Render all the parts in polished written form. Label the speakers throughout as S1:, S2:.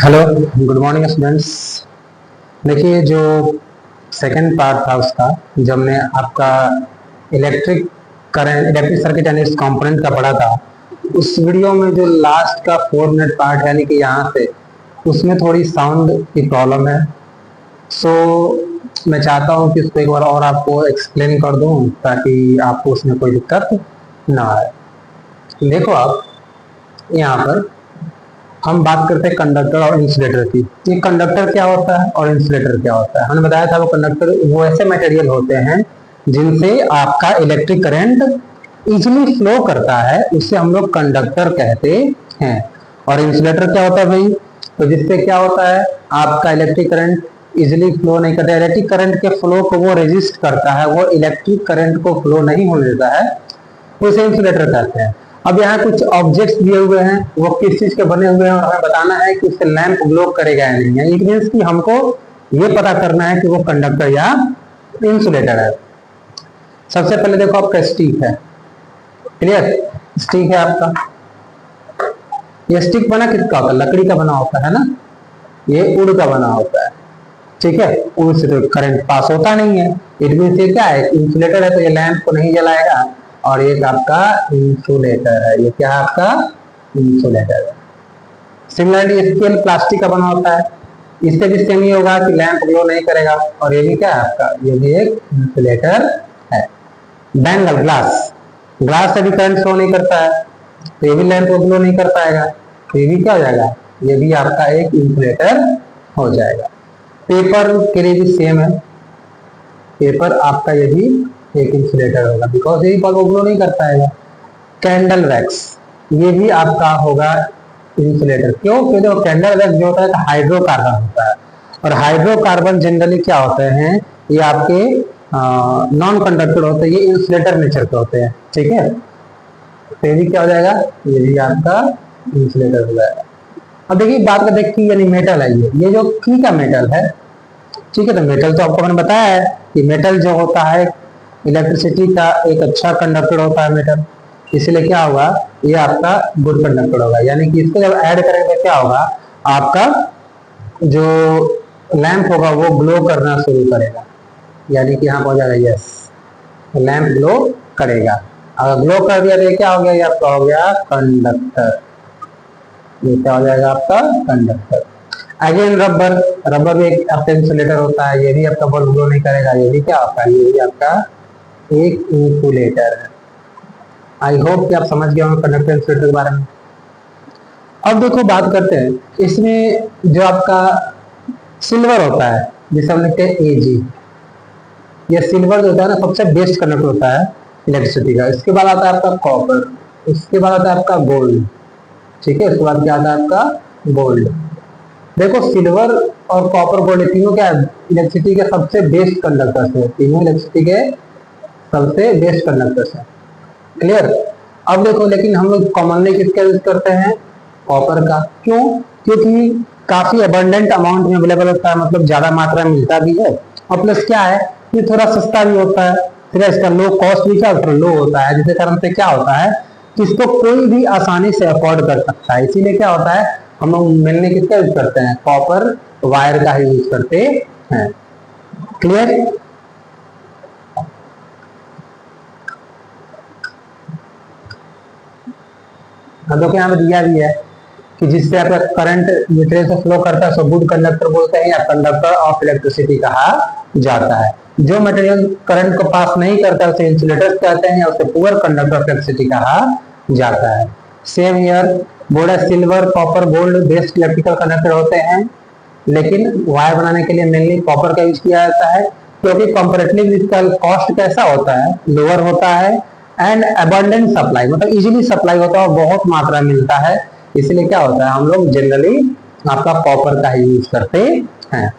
S1: Hello, good morning students. देखिए, जो second part था उसका, जब हमने आपका इलेक्ट्रिक सर्किट यानी इस कंपोनेंट का पढ़ा था, उस वीडियो में जो लास्ट का 4 मिनट पार्ट यानी कि यहाँ से, उसमें थोड़ी साउंड की प्रॉब्लम है। सो मैं चाहता हूँ कि उसको एक बार और आपको एक्सप्लेन कर दूँ ताकि आपको उसमें कोई दिक्कत ना आए। देखो, आप यहाँ पर हम बात करते हैं कंडक्टर और इंसुलेटर की। ये कंडक्टर क्या होता है और इंसुलेटर क्या होता है? हमने बताया था वो कंडक्टर वो ऐसे मटेरियल होते हैं जिनसे आपका इलेक्ट्रिक करंट इजीली फ्लो करता है, उससे हम लोग कंडक्टर कहते हैं। और इंसुलेटर क्या होता है भाई? तो जिससे क्या होता है, आपका इलेक्ट्रिक करंट इजिली फ्लो नहीं करता, इलेक्ट्रिक करंट के फ्लो को वो रेजिस्ट करता है, वो इलेक्ट्रिक करंट को फ्लो नहीं होने देता है, उसे इंसुलेटर कहते हैं। अब यहाँ कुछ ऑब्जेक्ट्स दिए हुए हैं, वो किस चीज के बने हुए हैं और हमें बताना है कि उससे लैंप ग्लो करेगा या नहीं है। इट मीन्स कि हमको ये पता करना है कि वो कंडक्टर या इंसुलेटर है। सबसे पहले देखो, आपका स्टिक है। क्लियर? स्टिक है आपका। ये स्टिक बना किसका होता है? लकड़ी का बना होता है ना। ये वुड का बना होता है, ठीक है। वुड से तो करंट पास होता नहीं है। इट मीन्स ये क्या है? इंसुलेटर है, तो ये लैंप को नहीं जलाएगा। और ये आपका इंसुलेटर है। ये क्या है? आपका इंसुलेटर है। सिमिलरली स्केल प्लास्टिक का बना होता है, इससे भी सेम ही होगा कि लैंप ग्लो नहीं करेगा। और ये भी क्या है आपका? ये भी एक इंसुलेटर है। बैंगल ग्लास, ग्लास से भी करंट फ्लो नहीं करता है, तो ये भी लैंप को ग्लो नहीं कर पाएगा, तो ये भी क्या हो जाएगा? ये भी आपका एक इंसुलेटर हो जाएगा। पेपर के लिए भी सेम है। पेपर आपका ये भी एक इंसुलेटर होगा, बिकॉज यही पर ग्लो नहीं कर पाएगा। कैंडल वैक्स, ये भी आपका होगा इंसुलेटर। क्यों? क्योंकि कैंडल वैक्स जो होता है हाइड्रोकार्बन होता है, और हाइड्रोकार्बन जनरली क्या होते हैं? ये आपके नॉन कंडक्टर होते हैं, ये इंसुलेटर नेचर के होते हैं, ठीक है। तो ये भी क्या हो जाएगा? ये भी आपका इंसुलेटर हो जाएगा। अब देखिए, बात करते हैं की यानी मेटल है। ये जो की का मेटल है, ठीक है। तो मेटल तो आपको मैंने बताया है कि मेटल जो होता है इलेक्ट्रिसिटी का एक अच्छा कंडक्टर होता है मेटल, इसलिए क्या होगा? ये आपका गुड कंडक्टर होगा। यानी कि इसको जब ऐड करेंगे तो क्या होगा? आपका जो लैंप होगा वो ग्लो करना शुरू करेगा, यानी कि यहाँ हो जाएगा यस, लैंप ग्लो करेगा। अगर ग्लो कर दिया तो ये क्या हो गया? ये आपका हो गया कंडक्टर। ये क्या हो जाएगा? आपका कंडक्टर। अगेन रबर, रबर भी एक आपका इंसुलेटर होता है, ये भी आपका बल्ब ग्लो नहीं करेगा, ये भी क्या आपका? ये भी आपका एक इंसुलेटर है। आई होप कि आप समझ गए होंगे कंडक्टर इंसुलेटर के बारे में। अब देखो, बात करते हैं इसमें जो आपका सिल्वर होता है, जिसे हम लिखते हैं एजी। ये सिल्वर जो होता है ना, सबसे बेस्ट कंडक्टर होता है इलेक्ट्रिसिटी का। इसके बाद आता है आपका कॉपर, इसके बाद आता है आपका गोल्ड, ठीक है। उसके बाद क्या आता है? आपका गोल्ड। देखो, सिल्वर और कॉपर गोल्ड तीनों क्या है? इलेक्ट्रिसिटी के सबसे बेस्ट कंडक्टर्स है। तीनों इलेक्ट्रिसिटी के सबसे बेस्ट कंडक्टर्स है। क्लियर? अब देखो, लेकिन हम लोग कॉमनली किसका यूज करते हैं? कॉपर का। क्यों? क्योंकि काफी अबंडेंट अमाउंट में अवेलेबल होता है, मतलब ज्यादा मात्रा में मिलता भी है, और प्लस क्या है, ये थोड़ा सस्ता भी होता है। फिर इसका लो कॉस्ट भी क्या लो होता है, जिसके कारण से क्या होता है कि इसको कोई भी आसानी से अफोर्ड कर सकता है। इसीलिए क्या होता है, हम लोग मेनली किसका यूज करते हैं? कॉपर वायर का ही यूज करते हैं। क्लियर? हम लोग यहाँ पे दिया भी है कि जिससे आपका करंट मीटर से फ्लो करता है, उसको गुड कंडक्टर बोलते हैं या कंडक्टर ऑफ इलेक्ट्रिसिटी कहा जाता है। जो मटेरियल करंट को पास नहीं करता उसे इंसुलेटर कहते हैं, या उसे पुअर कंडक्टर ऑफ इलेक्ट्रिसिटी कहा जाता है। Same year board, silver copper gold best electrical conductor होते हैं, लेकिन वायर बनाने के लिए मेनली कॉपर का यूज किया जाता है, क्योंकि कंपैरेटिवली इसका कॉस्ट कैसा होता है? लोअर होता है, एंड अबंडेंट सप्लाई, मतलब इजीली सप्लाई होता है और बहुत मात्रा में मिलता है। इसलिए क्या होता है, हम लोग जनरली आपका कॉपर का ही यूज करते हैं।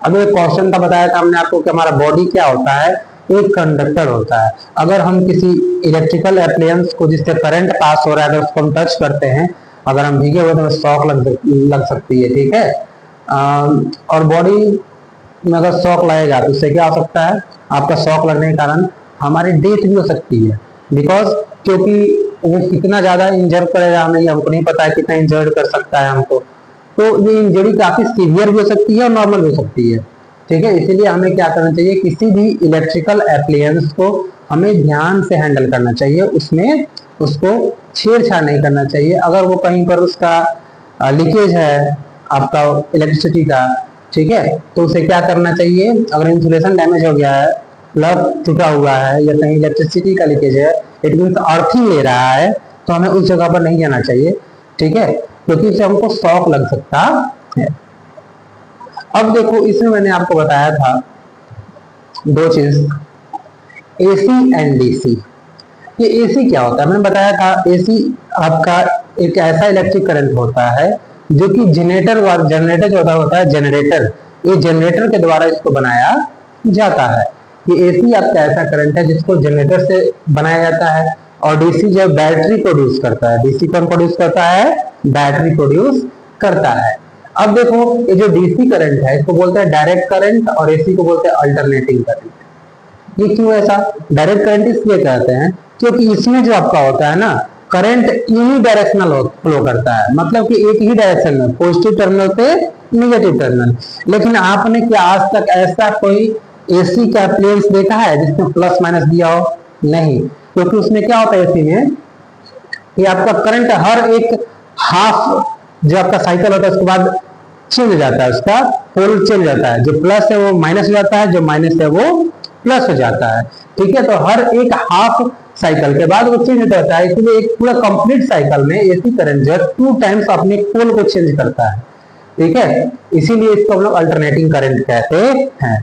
S1: अब एक क्वेश्चन था, बताया था हमने आपको कि हमारा बॉडी क्या होता है? एक कंडक्टर होता है। अगर हम किसी इलेक्ट्रिकल अप्लायंस को जिससे करंट पास हो रहा है, तो उसको हम टच करते हैं, अगर हम भीगे हुए तो शॉक लग सकती है, ठीक है। और बॉडी में अगर शॉक लगेगा तो उससे क्या हो सकता है? आपका शॉक लगने के कारण हमारी डेथ भी हो सकती है, बिकॉज क्योंकि वो कितना ज्यादा इंजर करेगा हमें, ये हमको नहीं पता है कितना इंजर्ड कर सकता है हमको। तो ये इंजरी काफी सीवियर भी हो सकती है और नॉर्मल भी हो सकती है। ठीक है, इसीलिए हमें क्या करना चाहिए, किसी भी इलेक्ट्रिकल एप्लायंस को हमें ध्यान से हैंडल करना चाहिए, उसमें उसको छेड़छाड़ नहीं करना चाहिए। अगर वो कहीं पर उसका लीकेज है आपका इलेक्ट्रिसिटी का, ठीक है, तो उसे क्या करना चाहिए, अगर इंसुलेशन डैमेज हो गया है, प्लग टूटा हुआ है या कहीं इलेक्ट्रिसिटी का लीकेज है, इट मीन अर्थिंग ले रहा है, तो हमें उस जगह पर नहीं जाना चाहिए। ठीक है, क्योंकि इससे हमको शॉक लग सकता है। अब देखो, इसमें मैंने आपको बताया था दो चीज, एसी एंड डीसी। ये एसी क्या होता है, मैंने बताया था एसी आपका एक ऐसा इलेक्ट्रिक करंट होता है जो कि जनरेटर जो होता है जनरेटर, ये जनरेटर के द्वारा इसको बनाया जाता है। ये एसी आपका ऐसा करंट है जिसको जनरेटर से बनाया जाता है। और डीसी जो बैटरी प्रोड्यूस करता है, डीसी कौन प्रोड्यूस करता है, बैटरी प्रोड्यूस करता है। अब देखो, ये जो डीसी करंट है इसको बोलते हैं डायरेक्ट करंट और एसी को बोलते हैं अल्टरनेटिंग करंट। ये क्यों ऐसा, डायरेक्ट करंट इसलिए कहते हैं क्योंकि इसमें जो आपका होता है ना, करंट यूनिडायरेक्शनल फ्लो करता है, मतलब कि एक ही डायरेक्शन में, पॉजिटिव टर्मिनल पे नेगेटिव टर्मिनल। लेकिन आपने क्या आज तक ऐसा कोई एसी का अप्लायंस देखा है जिसमें प्लस माइनस दिया हो, नहीं। क्योंकि उसमें क्या होता है एसी में, ये आपका करंट हर एक हाफ जो आपका साइकिल होता है उसके बाद चेंज हो जाता है, उसका पोल चेंज हो जाता है, जो प्लस है वो माइनस हो जाता है, जो माइनस है वो प्लस हो जाता है। ठीक है, तो हर एक हाफ साइकिल के बाद वो चेंज होता है, इसलिए एक पूरा कंप्लीट साइकिल में एसी करंट जो 2 टाइम्स अपने पोल को चेंज करता है। ठीक है, इसीलिए इसको हम लोग अल्टरनेटिंग करंट कहते हैं।